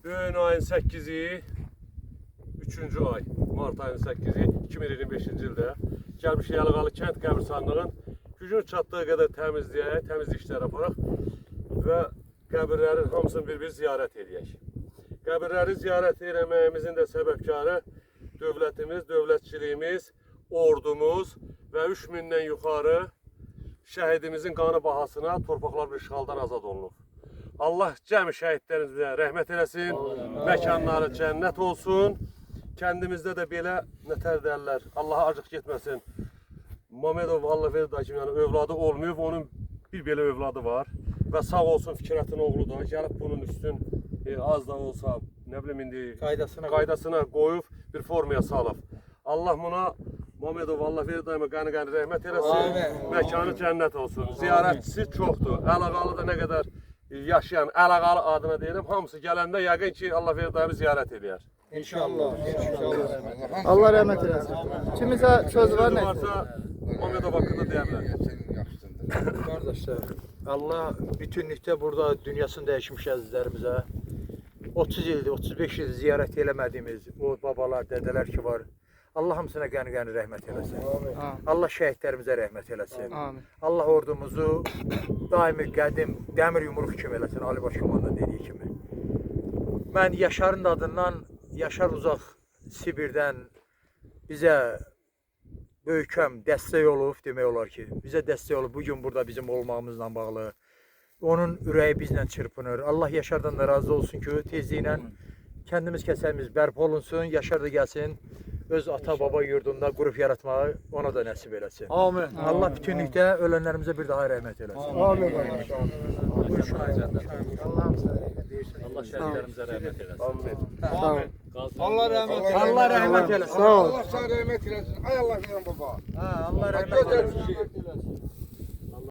Bugün ayın 8'i, 3-cü ay, Mart ayının 8'i 2025-ci ildə gəlmiş Yalğalı kənd qəbirstanlığın gücün çatdığı qədər təmizləyək, təmizlik işləri aparaq və qəbirlərin hamısını bir-bir ziyarət edək. Qəbirləri ziyarət etməyimizin də səbəbkarı dövlətimiz, dövlətçiliyimiz, ordumuz və 3000-dən yuxarı şəhidimizin qanı bahasına torpaqlar bir işğaldan azad olunub. Allah cəmi şəhidlərimizə rəhmət eləsin, məkanları cənnət olsun. Kəndimizdə də belə nətər deyərlər, Allaha acıq getməsin. Mamedov Allahverdi dayı yəni övladı olmayıb, onun bir belə övladı var. Və sağ olsun Fikrətin oğlu da gəlib bunun üstün az da olsa, nə bilim indi qaydasına qoyub bir formaya salıb. Allah buna Mamedov Allahverdi dayıma qəni-qəni rəhmət eləsin, məkanı cənnət olsun. Ziyarətçisi çoxdur, Əlağalı da nə qədər yaşayan, Əlağalı adına deyirəm, hamısı gələndə yəqin ki Allahverdi dayımı ziyarət edər. İnşallah. Allah rəhmət eləsin. Kiminsə sözü var nə? Varsa Mamedov haqqında deyə bilər. Kardeşler, Allah bütünlükte burada dünyasını değişmiş əzizlərimizə 30 ildir, 35 ildir ziyarət eləmədiyimiz o babalar, dədələr ki var. Allah hamısına qəni-qəni rəhmət eləsin. Allah şəhidlərimizə rəhmət eləsin. Allah ordumuzu daimi qədim dəmir yumruq kimi eləsin, Ali Baş Komandan dediyi kimi. Mən Yaşarın adından, Yaşar uzaq Sibirdən bizə böyükəm dəstək olub, demək olar ki, bizə dəstək olub bugün burada bizim olmağımızla bağlı. Onun ürəyi bizlə çırpınır. Allah Yaşardan da razı olsun ki, tezliklə kəndimiz kəsərimiz bərpa olunsun, Yaşar da gəlsin, öz ata-baba yurdunda qrup yaratmağı ona da nəsib eləsin. Amin. Allah bütünlükdə ölənlərimizə bir daha rəhmət eləsin. Amin. Allah şəhidlərimizə rəhmət eləsin. Amin. Allah rəhmət eləsin. Allah rəhmət eləsin. Sağ ol. Allah sana rəhmət eləsin. Ay Allah verin baba. Allah rəhmət eləsin.